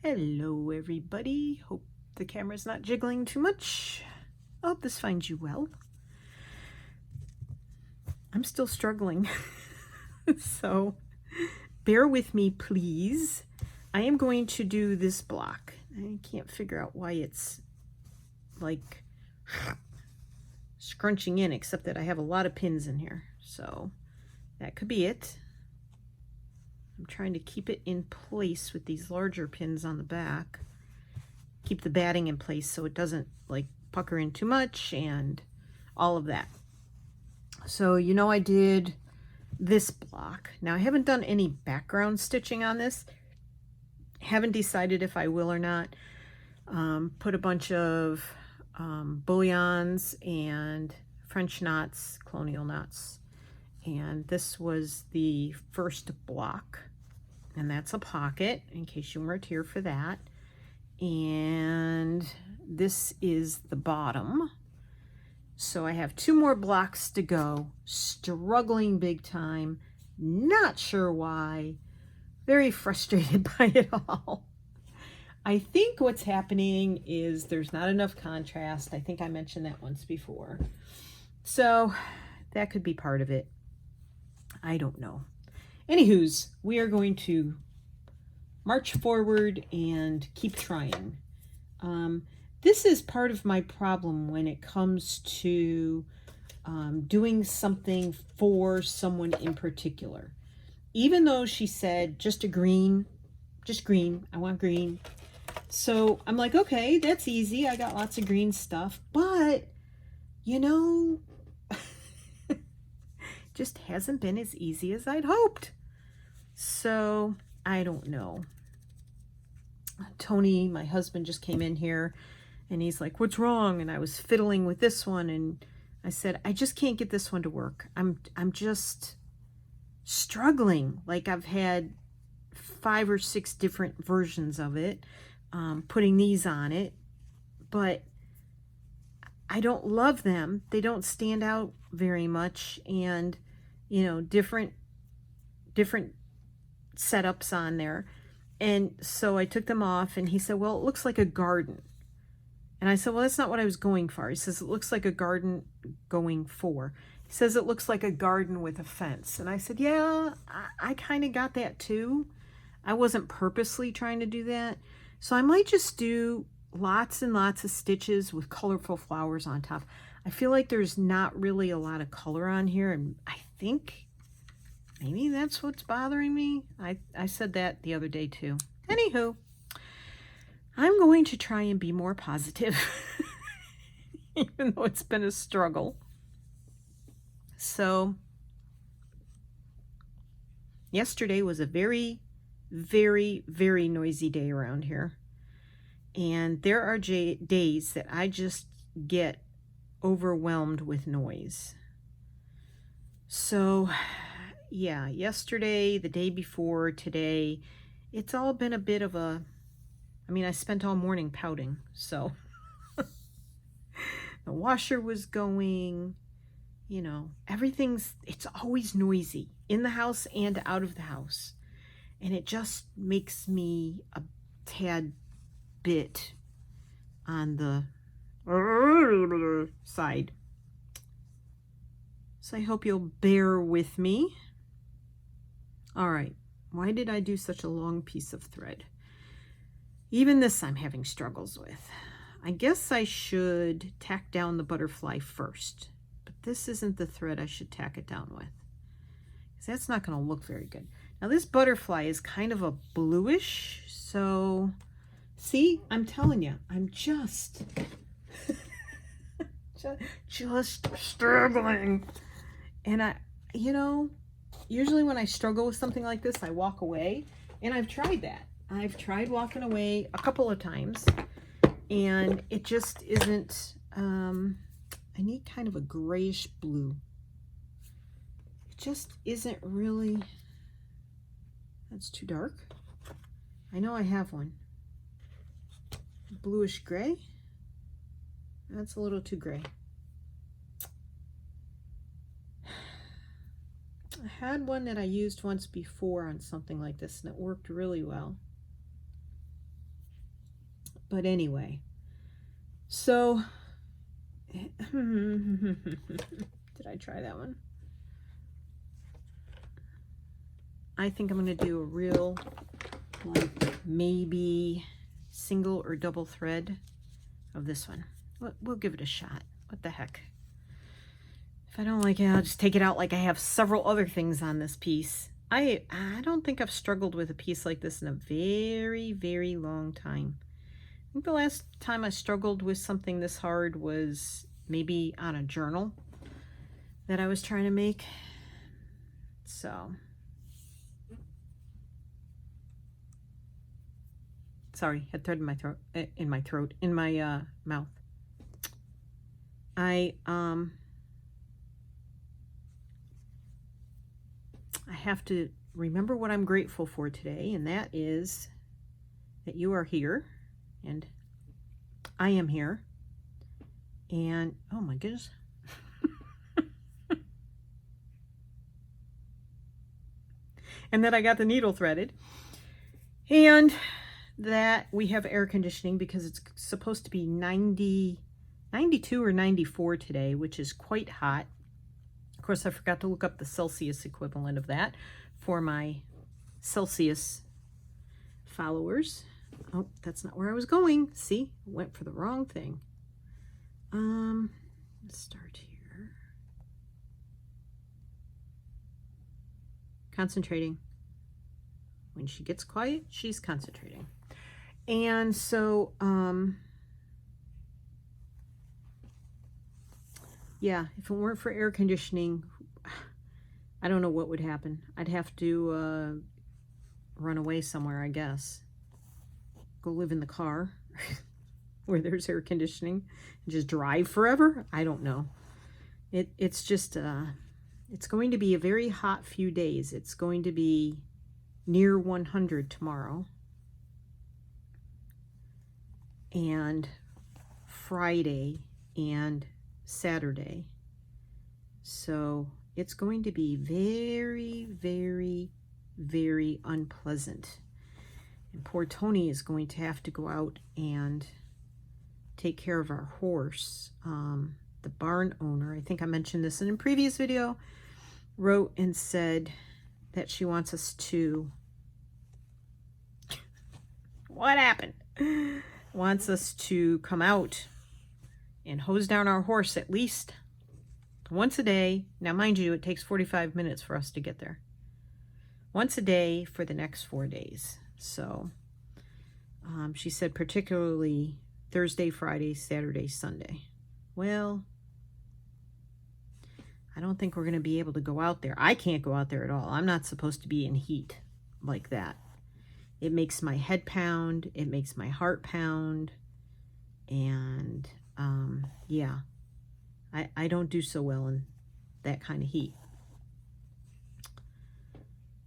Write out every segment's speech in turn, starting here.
Hello everybody, hope the camera's not jiggling too much. I hope this finds you well. I'm still struggling, so bear with me please. I am going to do this block. I can't figure out why it's like scrunching in, except that I have a lot of pins in here, so that could be it. I'm trying to keep it in place with these larger pins on the back. Keep the batting in place so it doesn't like pucker in too much and all of that. So I did this block. Now I haven't done any background stitching on this. Haven't decided if I will or not. Put a bunch of bullions and French knots, colonial knots. And this was the first block, and that's a pocket in case you weren't here for that. And this is the bottom. So I have 2 more blocks to go, struggling big time, not sure why, very frustrated by it all. I think what's happening is there's not enough contrast. I think I mentioned that once before. So that could be part of it. I don't know. Anywho's, we are going to march forward and keep trying. This is part of my problem when it comes to doing something for someone in particular. Even though she said just green, I want green. So I'm like, okay, that's easy. I got lots of green stuff, but just hasn't been as easy as I'd hoped. So I don't know. Tony, my husband, just came in here and he's like, what's wrong? And I was fiddling with this one and I said, I just can't get this one to work. I'm just struggling. Like I've had 5 or 6 different versions of it, putting these on it, but I don't love them. They don't stand out very much, and different setups on there. And so I took them off and he said, well, it looks like a garden. And I said, well, that's not what I was going for. He says, it looks like a garden going for. He says, it looks like a garden with a fence. And I said, yeah, I kind of got that too. I wasn't purposely trying to do that. So I might just do lots and lots of stitches with colorful flowers on top. I feel like there's not really a lot of color on here, and I think maybe that's what's bothering me. I said that the other day too. Anywho, I'm going to try and be more positive, even though it's been a struggle. So yesterday was a very, very, very noisy day around here. And there are days that I just get overwhelmed with noise. So yeah, yesterday, the day before, today, it's all been a bit of a, I spent all morning pouting, so the washer was going, it's always noisy in the house and out of the house. And it just makes me a tad bit on the side. So I hope you'll bear with me. All right, why did I do such a long piece of thread? Even this I'm having struggles with. I guess I should tack down the butterfly first, but this isn't the thread I should tack it down with, because that's not going to look very good. Now this butterfly is kind of a bluish, so see, I'm telling you, I'm just struggling. And usually when I struggle with something like this, I walk away, and I've tried that. I've tried walking away a couple of times, and it just isn't, I need kind of a grayish blue. It just isn't really, that's too dark. I know I have one. Bluish gray. That's a little too gray. I had one that I used once before on something like this, and it worked really well. But anyway, so did I try that one? I think I'm going to do a real, like, maybe single or double thread of this one. We'll give it a shot. What the heck? If I don't like it, I'll just take it out like I have several other things on this piece. I don't think I've struggled with a piece like this in a very, very long time. I think the last time I struggled with something this hard was maybe on a journal that I was trying to make. So, sorry, had thread in my throat, in my mouth. I have to remember what I'm grateful for today, and that is that you are here, and I am here, and oh my goodness. And that I got the needle threaded, and that we have air conditioning because it's supposed to be 92 or 94 today, which is quite hot. Of course, I forgot to look up the Celsius equivalent of that for my Celsius followers. Oh, that's not where I was going. See, went for the wrong thing. Let's start here. Concentrating. When she gets quiet, she's concentrating. And so, yeah, if it weren't for air conditioning, I don't know what would happen. I'd have to run away somewhere, I guess. Go live in the car where there's air conditioning and just drive forever. I don't know. It's just, it's going to be a very hot few days. It's going to be near 100 tomorrow. And Friday and Saturday. So it's going to be very, very, very unpleasant. And poor Tony is going to have to go out and take care of our horse. The barn owner, I think I mentioned this in a previous video, wrote and said that she wants us to... What happened? Wants us to come out and hose down our horse at least once a day. Now, mind you, it takes 45 minutes for us to get there. Once a day for the next 4 days. So she said particularly Thursday, Friday, Saturday, Sunday. Well, I don't think we're going to be able to go out there. I can't go out there at all. I'm not supposed to be in heat like that. It makes my head pound. It makes my heart pound. And yeah, I don't do so well in that kind of heat.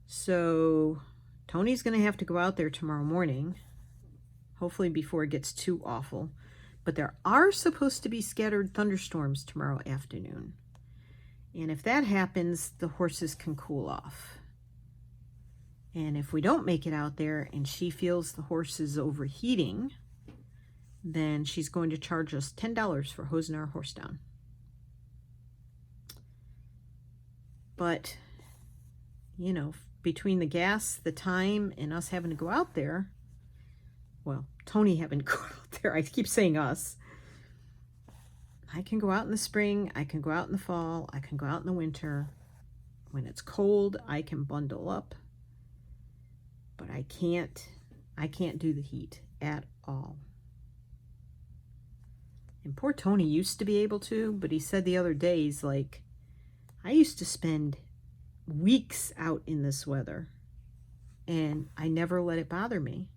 So Tony's going to have to go out there tomorrow morning, hopefully before it gets too awful. But there are supposed to be scattered thunderstorms tomorrow afternoon. And if that happens, the horses can cool off. And if we don't make it out there and she feels the horse is overheating, then she's going to charge us $10 for hosing our horse down. But, you know, between the gas, the time, and us having to go out there, well, Tony having to go out there, I keep saying us. I can go out in the spring, I can go out in the fall, I can go out in the winter. When it's cold, I can bundle up. But I can't do the heat at all. And poor Tony used to be able to, but he said the other day, he's like, I used to spend weeks out in this weather and I never let it bother me.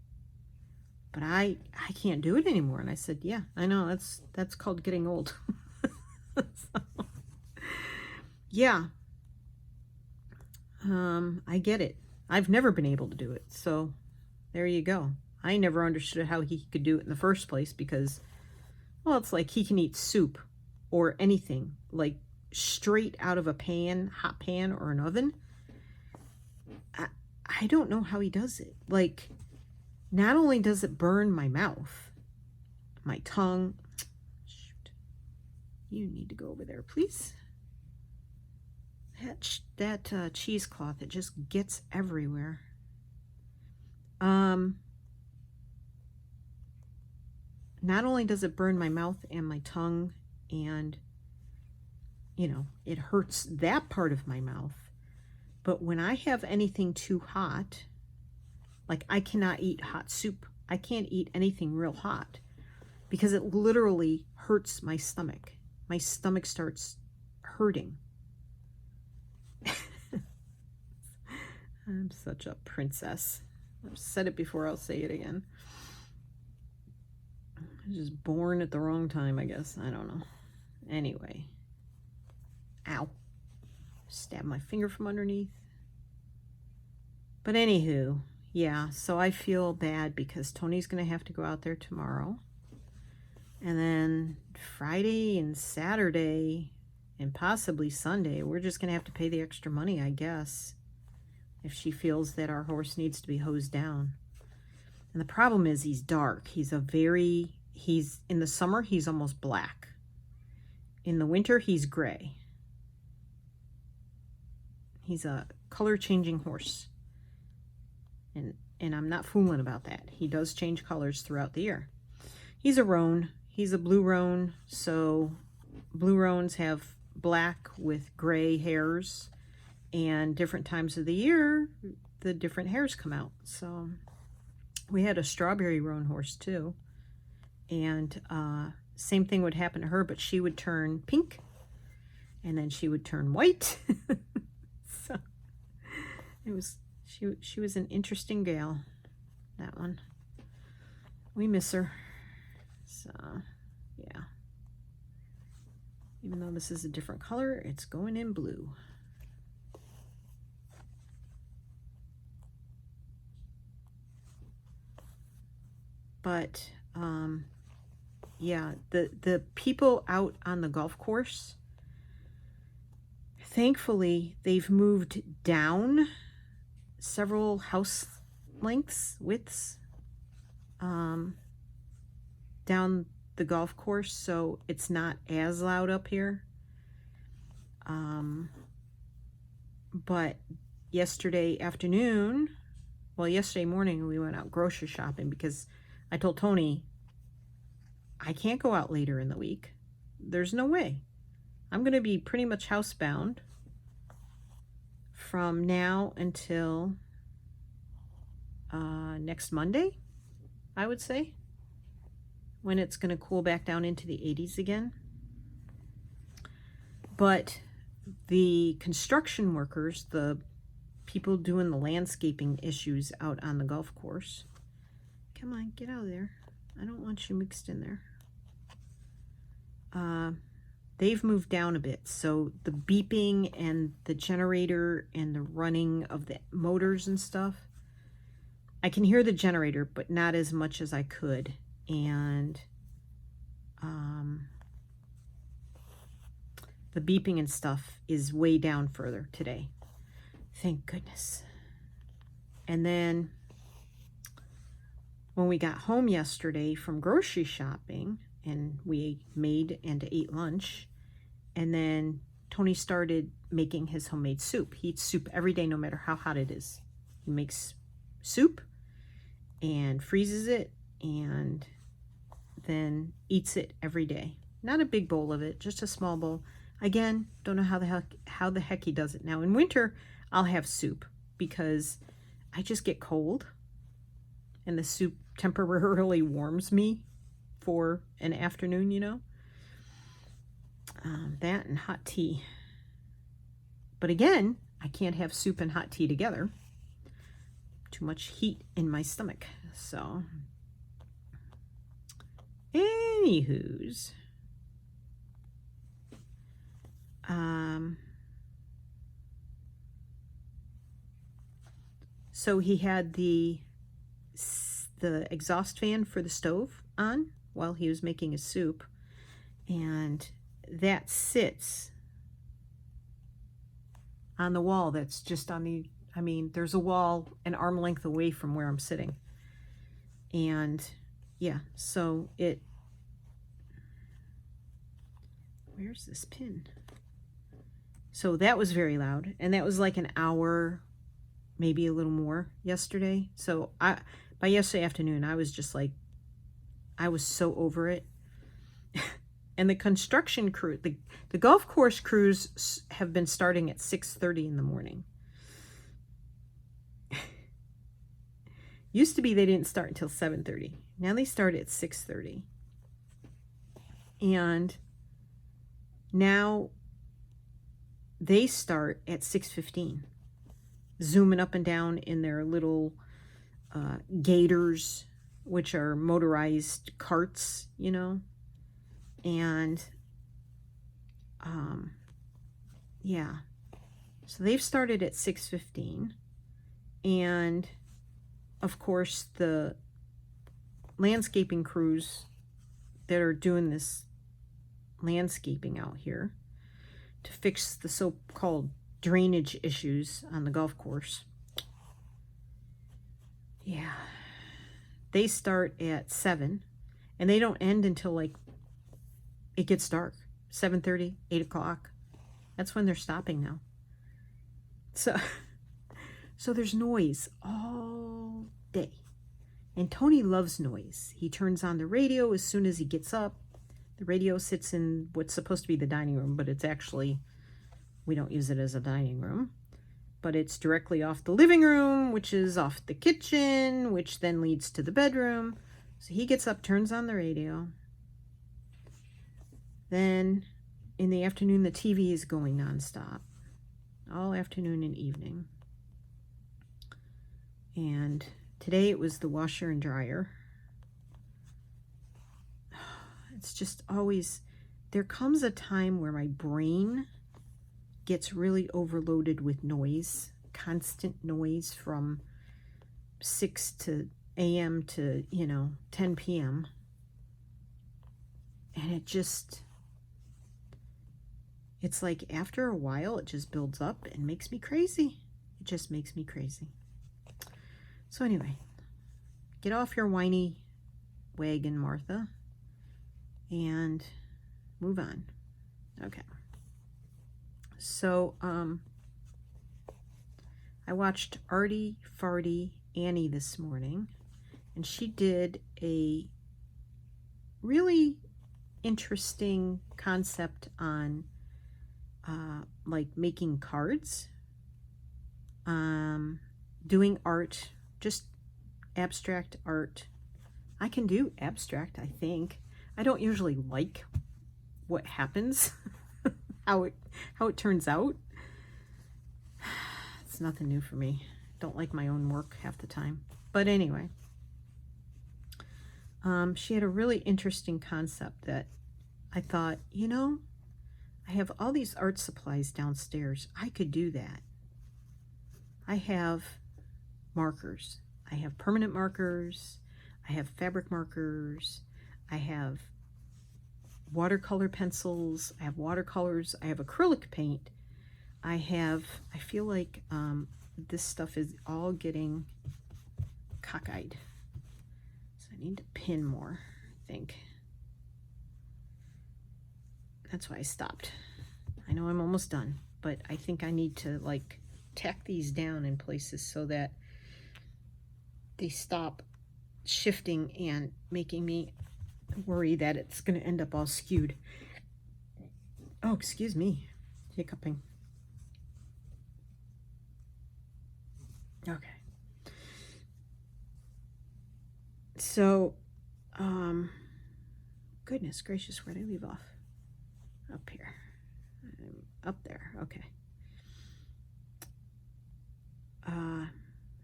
But I can't do it anymore. And I said, yeah, I know, that's called getting old. So, yeah. I get it. I've never been able to do it. So there you go. I never understood how he could do it in the first place because, well, it's like he can eat soup or anything, like straight out of a pan, hot pan or an oven. I don't know how he does it. Like, not only does it burn my mouth, my tongue. Shoot. You need to go over there, please. That cheesecloth, it just gets everywhere. Not only does it burn my mouth and my tongue, and you know, it hurts that part of my mouth, but when I have anything too hot, like I cannot eat hot soup. I can't eat anything real hot because it literally hurts my stomach. My stomach starts hurting. I'm such a princess. I've said it before, I'll say it again. I was just born at the wrong time, I guess. I don't know. Anyway. Ow. Stab my finger from underneath. But anywho, yeah, so I feel bad because Tony's going to have to go out there tomorrow. And then Friday and Saturday and possibly Sunday, we're just going to have to pay the extra money, I guess, if she feels that our horse needs to be hosed down. And the problem is he's dark. He's in the summer, he's almost black. In the winter, he's gray. He's a color changing horse. And I'm not fooling about that. He does change colors throughout the year. He's a roan. He's a blue roan. So blue roans have black with gray hairs. And different times of the year, the different hairs come out. So we had a strawberry roan horse too. And same thing would happen to her, but she would turn pink. And then she would turn white. So it was... She was an interesting gal, that one. We miss her. So, yeah. Even though this is a different color, it's going in blue. But, yeah, the people out on the golf course, thankfully, they've moved down several house widths down the golf course, so it's not as loud up here. But yesterday morning, we went out grocery shopping because I told Tony, I can't go out later in the week. There's no way. I'm going to be pretty much housebound from now until next Monday, I would say, when it's going to cool back down into the 80s again. But the construction workers, the people doing the landscaping issues out on the golf course, come on, get out of there. I don't want you mixed in there. They've moved down a bit, so the beeping and the generator and the running of the motors and stuff, I can hear the generator, but not as much as I could. And the beeping and stuff is way down further today. Thank goodness. And then when we got home yesterday from grocery shopping, and we made and ate lunch, and then Tony started making his homemade soup. He eats soup every day, no matter how hot it is. He makes soup and freezes it and then eats it every day. Not a big bowl of it, just a small bowl. Again, don't know how the heck he does it. Now in winter, I'll have soup because I just get cold and the soup temporarily warms me for an afternoon, you know. That and hot tea. But again, I can't have soup and hot tea together. Too much heat in my stomach. So, anywho's, so he had the exhaust fan for the stove on while he was making his soup, and that sits on the wall that's just on the, I mean, there's a wall an arm length away from where I'm sitting. And yeah, so Where's this pin? So that was very loud, and that was like an hour, maybe a little more yesterday. So by yesterday afternoon, I was just like, I was so over it. And the construction crew, the golf course crews have been starting at 6:30 in the morning. Used to be they didn't start until 7:30. Now they start at 6:30. And now they start at 6:15, zooming up and down in their little gators, which are motorized carts, you know. And yeah, so they've started at 6:15, and of course the landscaping crews that are doing this landscaping out here to fix the so-called drainage issues on the golf course, yeah, they start at 7, and they don't end until like it gets dark. 7:30, 8 o'clock. That's when they're stopping now. So there's noise all day. And Tony loves noise. He turns on the radio as soon as he gets up. The radio sits in what's supposed to be the dining room, but it's actually, we don't use it as a dining room. But it's directly off the living room, which is off the kitchen, which then leads to the bedroom. So he gets up, turns on the radio. Then in the afternoon, the TV is going nonstop, all afternoon and evening. And today it was the washer and dryer. It's just always, there comes a time where my brain gets really overloaded with noise, constant noise from 6 a.m. to, 10 p.m. And it just, it's like after a while, it just builds up and makes me crazy. It just makes me crazy. So anyway, get off your whiny wagon, Martha, and move on. Okay. So, I watched Arty Farty Annie this morning, and she did a really interesting concept on like making cards, doing art, just abstract art. I can do abstract, I think. I don't usually like what happens, how it turns out. It's nothing new for me. Don't like my own work half the time. But anyway, she had a really interesting concept that I thought, I have all these art supplies downstairs. I could do that. I have markers. I have permanent markers. I have fabric markers. I have watercolor pencils. I have watercolors. I have acrylic paint. I feel like this stuff is all getting cockeyed. So I need to pin more, I think. That's why I stopped. I know I'm almost done, but I think I need to like tack these down in places so that they stop shifting and making me worry that it's going to end up all skewed. Oh, excuse me. Hiccuping. Okay. So, goodness gracious, where'd I leave off? Up here. Up there. Okay.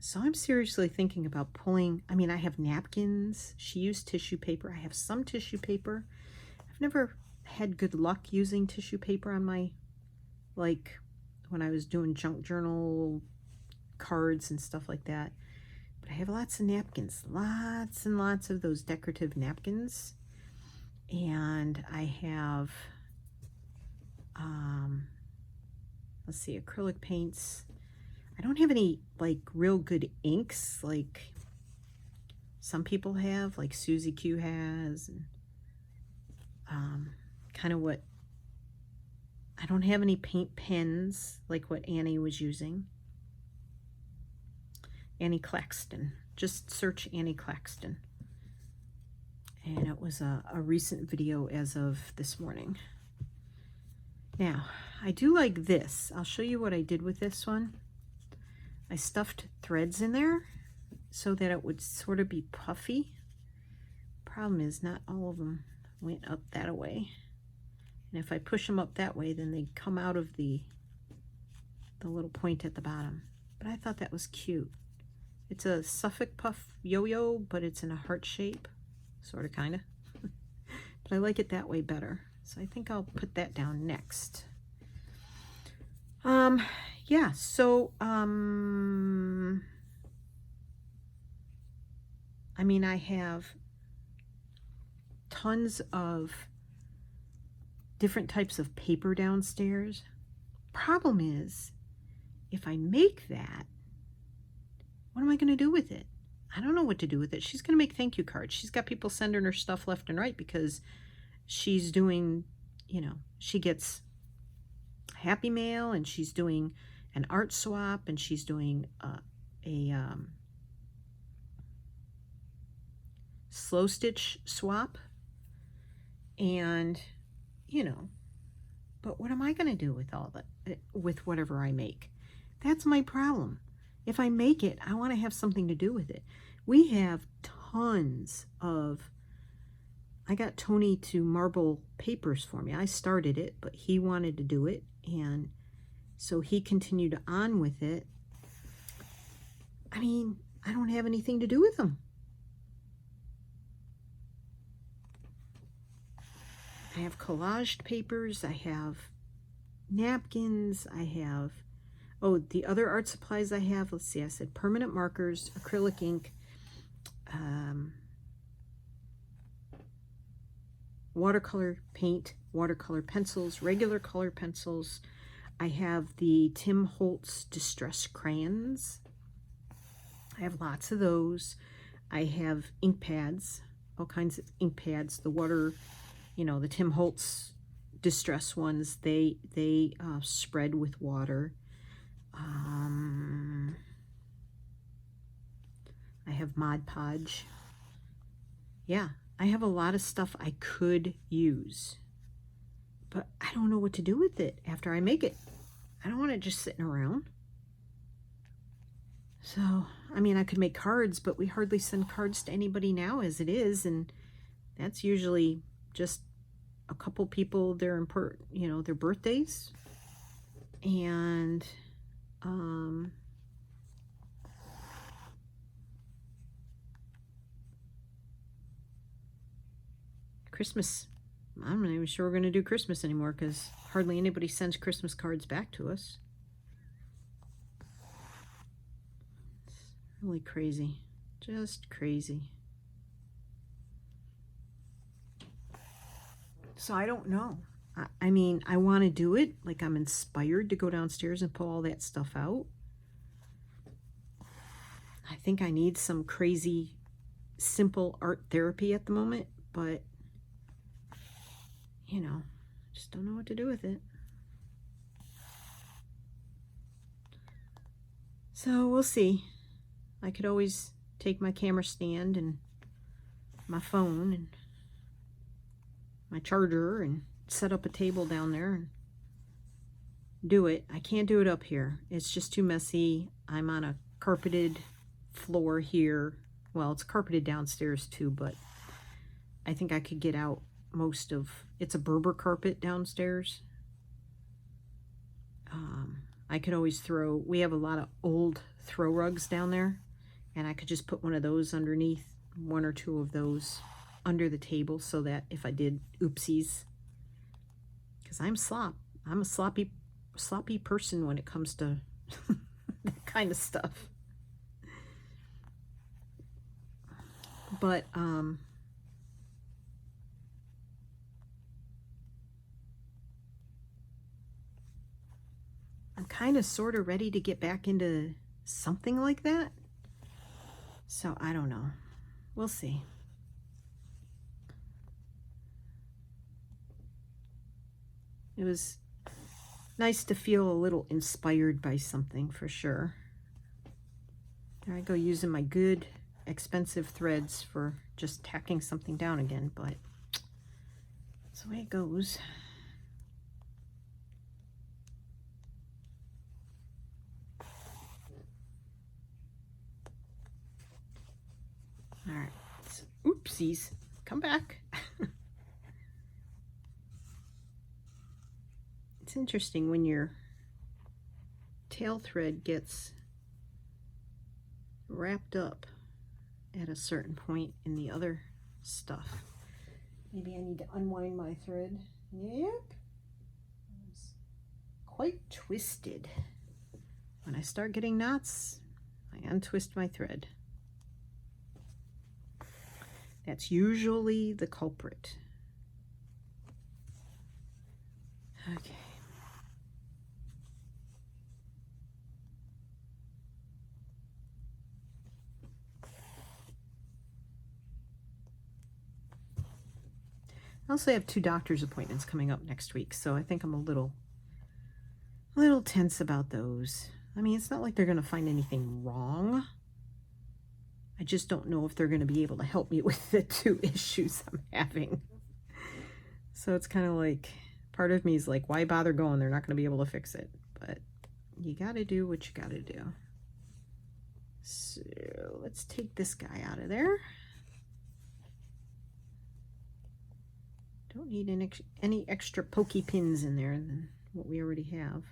So I'm seriously thinking about pulling, I have napkins. She used tissue paper. I have some tissue paper. I've never had good luck using tissue paper on my, like, when I was doing junk journal cards and stuff like that. But I have lots of napkins, lots and lots of those decorative napkins. And I have, let's see, acrylic paints. I don't have any like real good inks like some people have, like Susie Q has, and kind of what I don't have any paint pens like what Annie was using. Annie Claxton. Just search Annie Claxton. And it was a recent video as of this morning. Now, I do like this. I'll show you what I did with this one. I stuffed threads in there so that it would sort of be puffy. Problem is, not all of them went up that way. And if I push them up that way, then they come out of the little point at the bottom. But I thought that was cute. It's a Suffolk Puff yo-yo, but it's in a heart shape. Sort of, kind of. But I like it that way better. So I think I'll put that down next. Yeah, so, I mean, I have tons of different types of paper downstairs. Problem is, if I make that, what am I going to do with it? I don't know what to do with it. She's going to make thank you cards. She's got people sending her stuff left and right because she's doing, you know, she gets Happy Mail, and she's doing an art swap, and she's doing a slow stitch swap, and, you know, but what am I going to do with all that, with whatever I make? That's my problem. If I make it, I want to have something to do with it. We have tons of, I got Tony to marble papers for me. I started it, but he wanted to do it, and so he continued on with it. I mean, I don't have anything to do with them. I have collaged papers, I have napkins, I have, oh, the other art supplies I have, let's see, I said permanent markers, acrylic ink, watercolor paint, watercolor pencils, regular color pencils. I have the Tim Holtz Distress crayons. I have lots of those. I have ink pads, all kinds of ink pads. The water, you know, the Tim Holtz Distress ones, they spread with water. I have Mod Podge. Yeah, I have a lot of stuff I could use, but I don't know what to do with it after I make it. I don't want it just sitting around. So, I mean, I could make cards, but we hardly send cards to anybody now as it is, and that's usually just a couple people, their birthdays, and Christmas. I'm not even sure we're going to do Christmas anymore because hardly anybody sends Christmas cards back to us. It's really crazy. Just crazy. So I don't know. I mean, I want to do it. Like, I'm inspired to go downstairs and pull all that stuff out. I think I need some crazy, simple art therapy at the moment, but, you know, just don't know what to do with it. So we'll see. I could always take my camera stand and my phone and my charger and set up a table down there and do it. I can't do it up here. It's just too messy. I'm on a carpeted floor here. Well, it's carpeted downstairs too, but I think I could get out most of, it's a Berber carpet downstairs. I could always throw, we have a lot of old throw rugs down there, and I could just put one of those underneath, one or two of those under the table, so that if I did oopsies, because I'm a sloppy person when it comes to that kind of stuff. But I'm kind of sort of ready to get back into something like that. So I don't know. We'll see. It was Nice to feel a little inspired by something for sure. There I go, using my good expensive threads for just tacking something down again, but that's the way it goes. All right, so, oopsies, come back. It's interesting when your tail thread gets wrapped up at a certain point in the other stuff. Maybe I need to unwind my thread. Yep. It's quite twisted. When I start getting knots, I untwist my thread. That's usually the culprit. Okay. I also have 2 doctor's appointments coming up next week, so I think I'm a little tense about those. I mean, it's not like they're going to find anything wrong. I just don't know if they're going to be able to help me with the 2 issues I'm having. So it's kind of like, part of me is like, why bother going? They're not going to be able to fix it. But you got to do what you got to do. So let's take this guy out of there. Don't need any extra pokey pins in there than what we already have.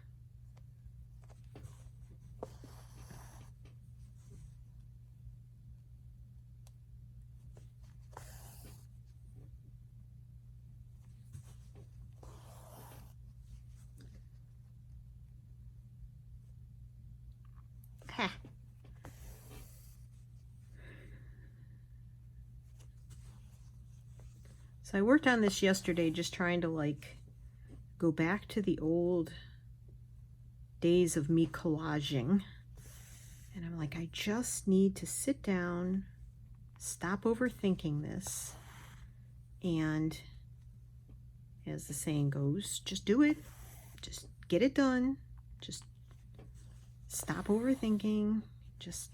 Ha! So I worked on this yesterday, just trying to like go back to the old days of me collaging. And I'm like, I just need to sit down, stop overthinking this, and as the saying goes, just do it. Just get it done. Just stop overthinking. Just,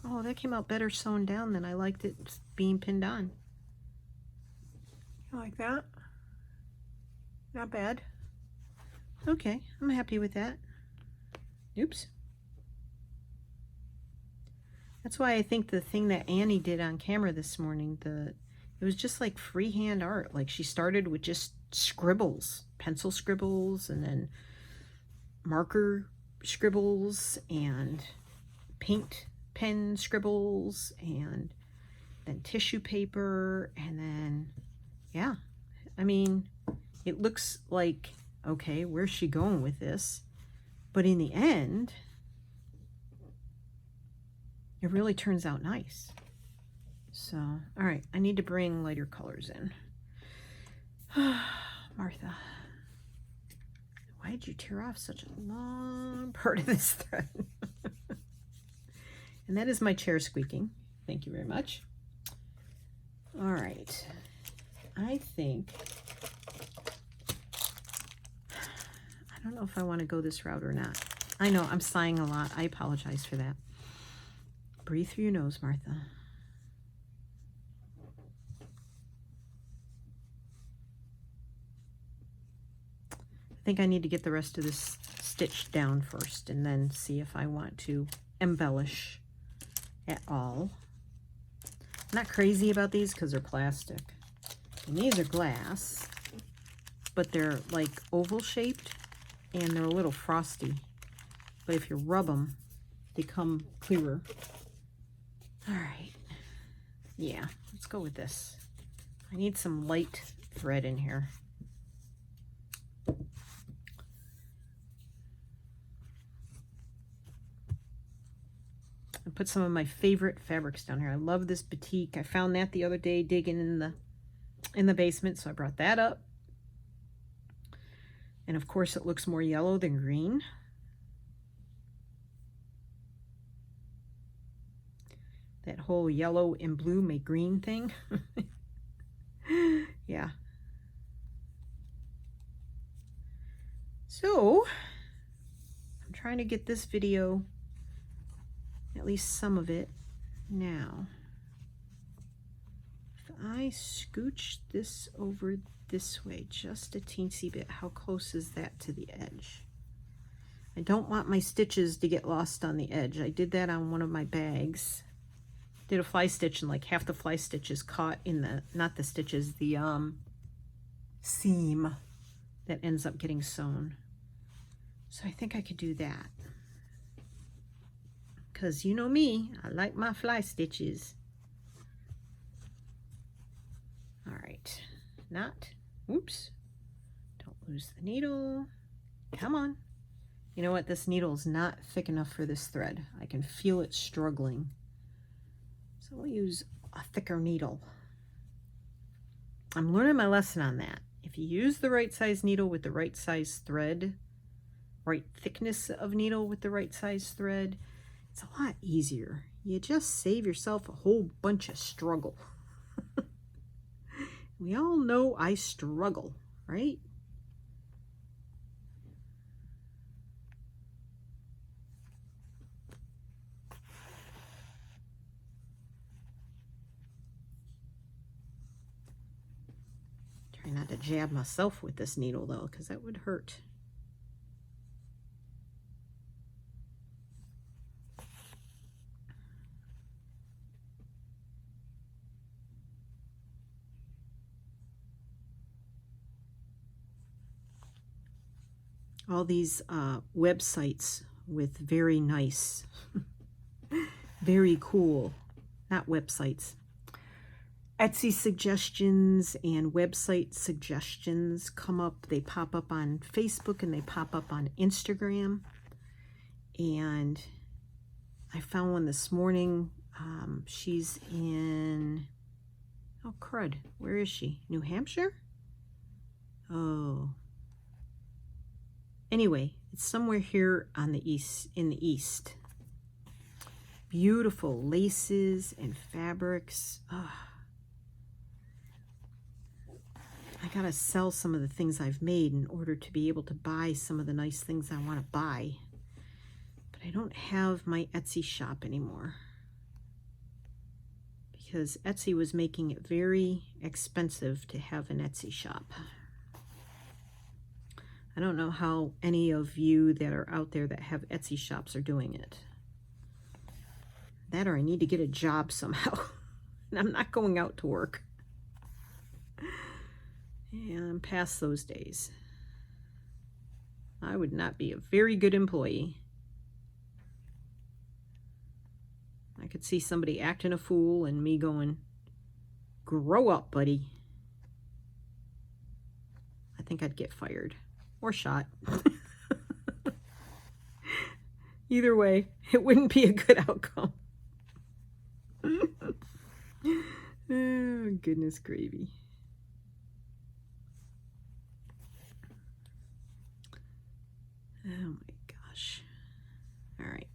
oh, that came out better sewn down than I liked it being pinned on. You like that? Not bad. Okay, I'm happy with that. Oops. That's why I think the thing that Annie did on camera this morning, it was just like freehand art. Like she started with just scribbles, pencil scribbles, and then marker scribbles and paint pen scribbles, and then tissue paper, and then yeah, I mean, it looks like, okay, where's she going with this? But in the end, it really turns out nice. So, all right, I need to bring lighter colors in. Martha, why did you tear off such a long part of this thread? And that is my chair squeaking. Thank you very much. All right. I think, I don't know if I want to go this route or not. I know I'm sighing a lot. I apologize for that. Breathe through your nose, Martha. I think I need to get the rest of this stitched down first and then see if I want to embellish at all. I'm not crazy about these because they're plastic. And these are glass, but they're like oval shaped and they're a little frosty. But if you rub them, they come clearer. All right. Yeah, let's go with this. I need some light thread in here. I put some of my favorite fabrics down here. I love this batik. I found that the other day digging in the basement, so I brought that up. And of course it looks more yellow than green. That whole yellow and blue make green thing. Yeah. So I'm trying to get this video, at least some of it now. If I scooch this over this way just a teensy bit, how close is that to the edge? I don't want my stitches to get lost on the edge. I did that on one of my bags. Did a fly stitch and like half the fly stitch is caught in the, not the stitches, the seam that ends up getting sewn. So I think I could do that. Because you know me, I like my fly stitches. All right, oops, don't lose the needle. Come on. You know what? This needle is not thick enough for this thread. I can feel it struggling. So we'll use a thicker needle. I'm learning my lesson on that. If you use the right size needle with the right size thread, right thickness of needle with the right size thread, it's a lot easier. You just save yourself a whole bunch of struggle. We all know I struggle, right? Try not to jab myself with this needle though, because that would hurt. All these websites with very nice, very cool, not websites, Etsy suggestions and website suggestions come up. They pop up on Facebook and they pop up on Instagram. And I found one this morning. She's in, oh crud, where is she? New Hampshire? Oh. Anyway, it's somewhere here on the east, in the east. Beautiful laces and fabrics. Oh. I gotta sell some of the things I've made in order to be able to buy some of the nice things I want to buy. But I don't have my Etsy shop anymore, because Etsy was making it very expensive to have an Etsy shop. I don't know how any of you that are out there that have Etsy shops are doing it. That or I need to get a job somehow. And I'm not going out to work. And I'm past those days. I would not be a very good employee. I could see somebody acting a fool and me going, grow up, buddy. I think I'd get fired. Or shot. Either way, it wouldn't be a good outcome. Oh, goodness gravy. Oh my gosh. All right.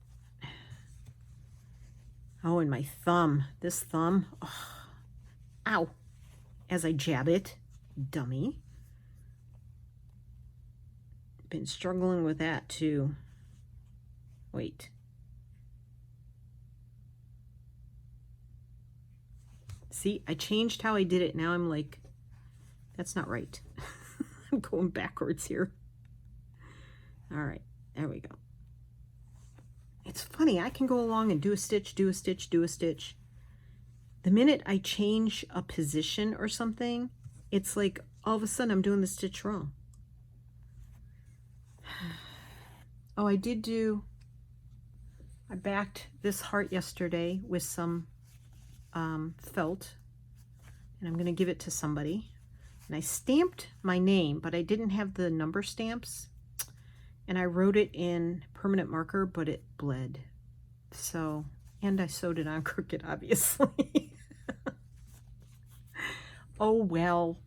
Oh, and my thumb. This thumb. Oh. Ow. As I jab it. Dummy. Been struggling with that too. Wait. See, I changed how I did it. Now I'm like, that's not right. I'm going backwards here. All right, there we go. It's funny, I can go along and do a stitch, do a stitch, do a stitch. The minute I change a position or something, it's like all of a sudden I'm doing the stitch wrong. Oh, I backed this heart yesterday with some felt, and I'm going to give it to somebody. And I stamped my name, but I didn't have the number stamps. And I wrote it in permanent marker, but it bled. So, and I sewed it on crooked, obviously. Oh, well.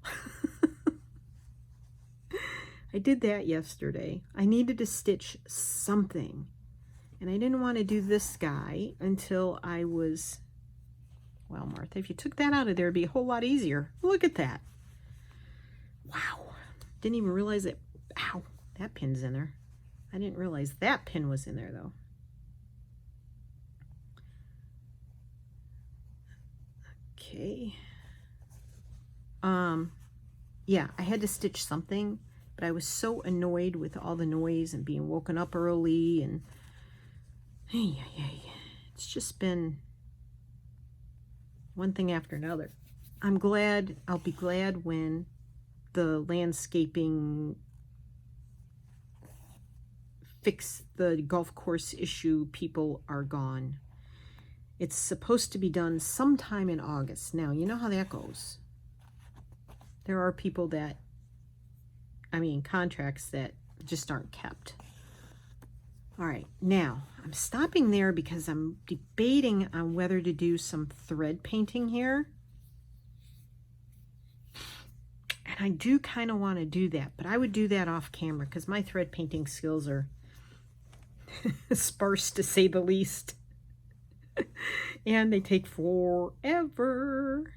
I did that yesterday. I needed to stitch something. And I didn't want to do this guy until I was, well, Martha, if you took that out of there, it'd be a whole lot easier. Look at that. Wow. Didn't even realize it. Ow. That pin's in there. I didn't realize that pin was in there though. Okay. Yeah, I had to stitch something, but I was so annoyed with all the noise and being woken up early, and it's just been one thing after another. I'll be glad when the landscaping fix the golf course issue people are gone. It's supposed to be done sometime in August. Now, you know how that goes. There are people that, contracts that just aren't kept. All right, now I'm stopping there because I'm debating on whether to do some thread painting here. And I do kind of want to do that, but I would do that off camera because my thread painting skills are sparse to say the least. And they take forever.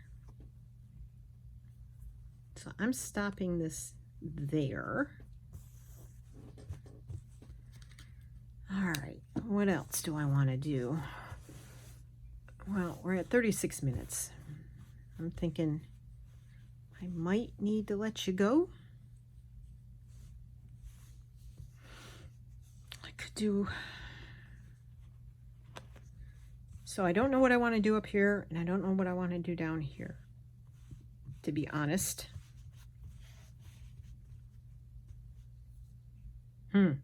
So I'm stopping this there. All right, what else do I want to do? Well, we're at 36 minutes. I'm thinking I might need to let you go. I could do... So I don't know what I want to do up here, and I don't know what I want to do down here, to be honest. You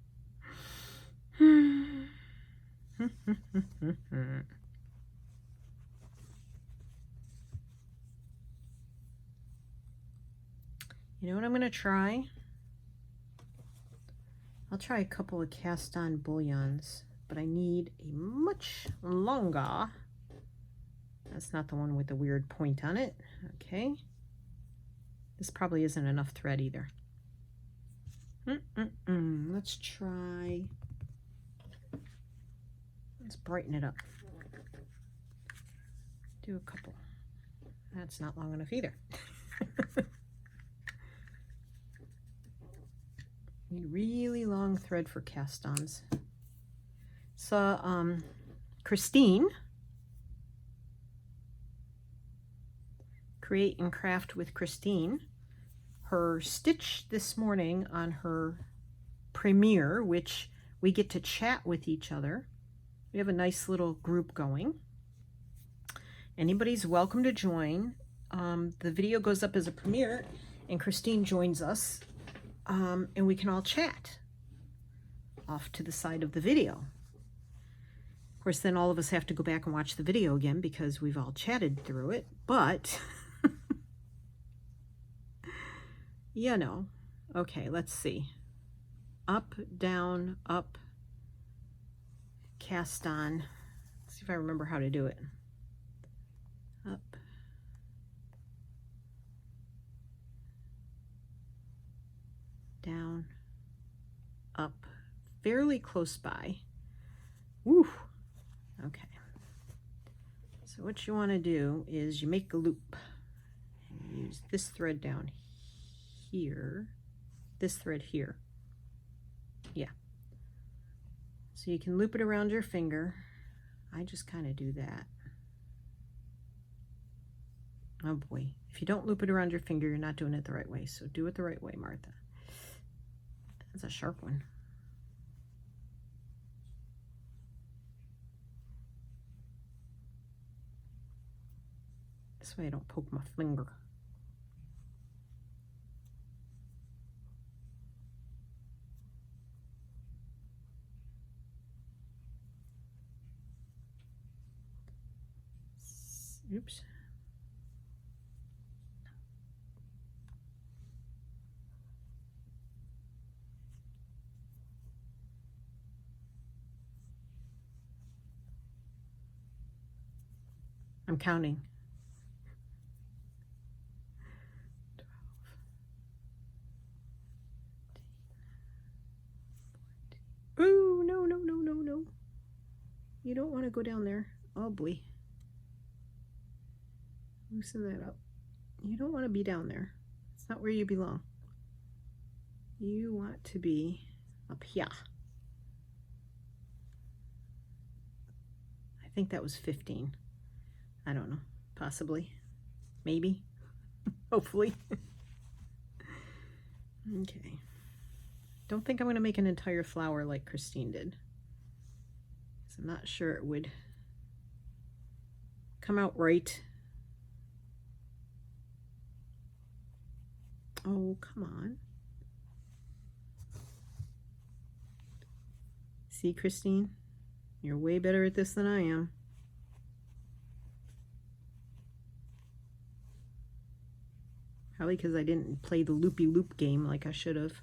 know what I'm going to try? I'll try a couple of cast-on bullions, but I need a much longer. That's not the one with the weird point on it. Okay. This probably isn't enough thread either. Let's try. Let's brighten it up. Do a couple. That's not long enough either. Need really long thread for cast-ons. So, Christine, Create and Craft with Christine, her stitch this morning on her premiere, which we get to chat with each other. We have a nice little group going. Anybody's welcome to join. The video goes up as a premiere, and Christine joins us, and we can all chat off to the side of the video. Of course, then all of us have to go back and watch the video again because we've all chatted through it, but you know. Okay, let's see. Up, down, up, cast on. Let's see if I remember how to do it. Up, down, up, fairly close by. Woo! Okay. So what you want to do is you make a loop. And use this thread down here. This thread here. Yeah. So you can loop it around your finger. I just kind of do that. Oh boy. If you don't loop it around your finger, you're not doing it the right way. So do it the right way, Martha. That's a sharp one. This way I don't poke my finger. Oops. I'm counting. 12. Ooh, no, no, no, no, no. You don't want to go down there. Oh boy. Loosen that up. You don't want to be down there. It's not where you belong. You want to be up here. I think that was 15. I don't know, possibly, maybe, hopefully. Okay. Don't think I'm going to make an entire flower like Christine did. So I'm not sure it would come out right. Oh, come on. See, Christine? You're way better at this than I am. Probably because I didn't play the loopy-loop game like I should have.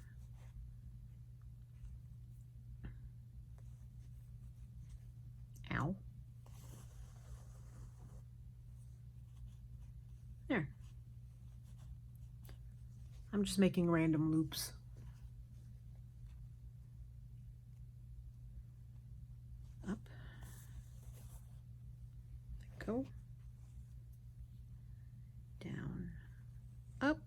Ow. There. I'm just making random loops. Up. Let go. Down. Up.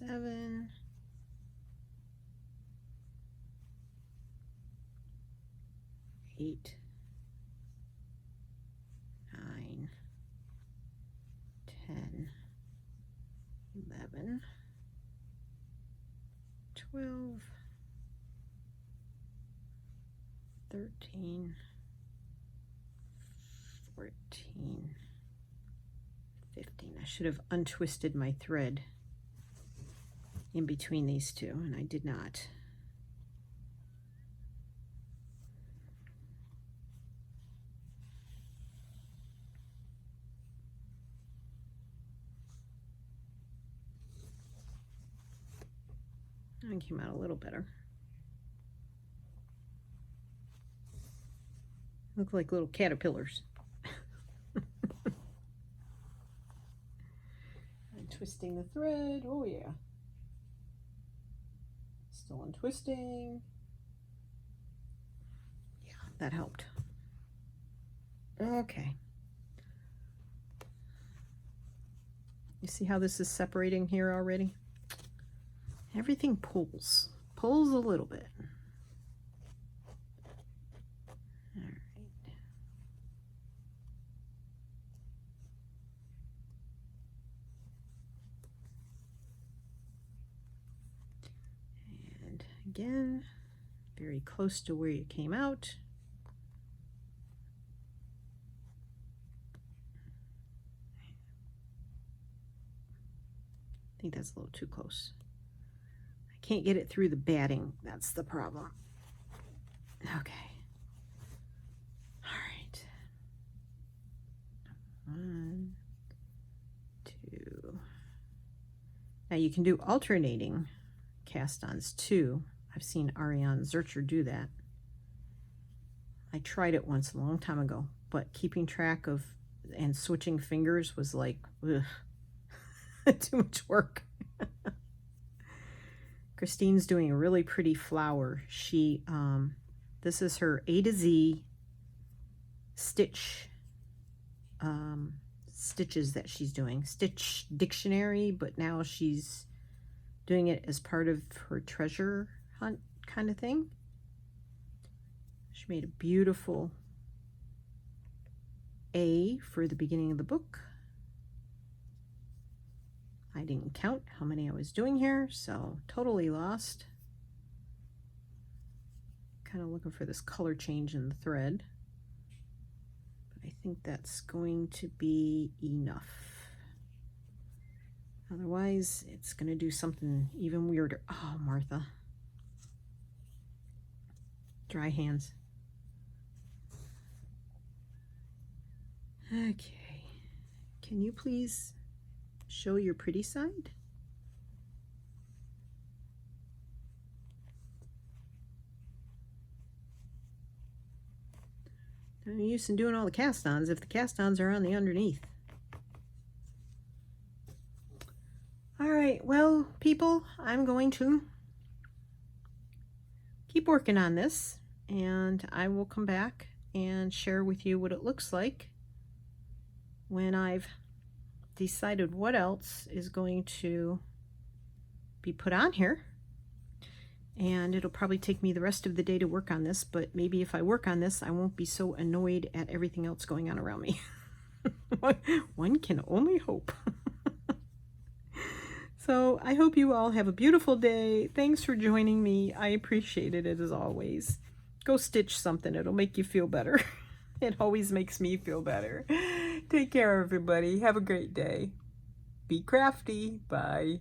Seven, 8, 9, 10, 11, 12, 13, 14, 15. I should have untwisted my thread in between these two, and I did not. That came out a little better. Look like little caterpillars. Untwisting the thread. Oh yeah. Still untwisting. Yeah, that helped. Okay. You see how this is separating here already? Everything pulls a little bit. All right. And again, very close to where you came out. I think that's a little too close. I can't get it through the batting. That's the problem. Okay. All right. 1, 2. Now you can do alternating cast-ons too. I've seen Ariane Zurcher do that. I tried it once a long time ago, but keeping track of and switching fingers was like, ugh, too much work. Christine's doing a really pretty flower. She, this is her A to Z stitch, stitches that she's doing. Stitch dictionary, but now she's doing it as part of her treasure hunt kind of thing. She made a beautiful A for the beginning of the book. I didn't count how many I was doing here, so totally lost. Kind of looking for this color change in the thread. But I think that's going to be enough. Otherwise, it's going to do something even weirder. Oh, Martha. Dry hands. Okay. Can you please show your pretty side? No use in doing all the cast-ons if the cast-ons are on the underneath. All right, well, people, I'm going to keep working on this, and I will come back and share with you what it looks like when I've decided what else is going to be put on here. And it'll probably take me the rest of the day to work on this, but maybe if I work on this, I won't be so annoyed at everything else going on around me. One can only hope. So I hope you all have a beautiful day. Thanks for joining me. I appreciate it as always. Go stitch something. It'll make you feel better. It always makes me feel better. Take care, everybody. Have a great day. Be crafty. Bye.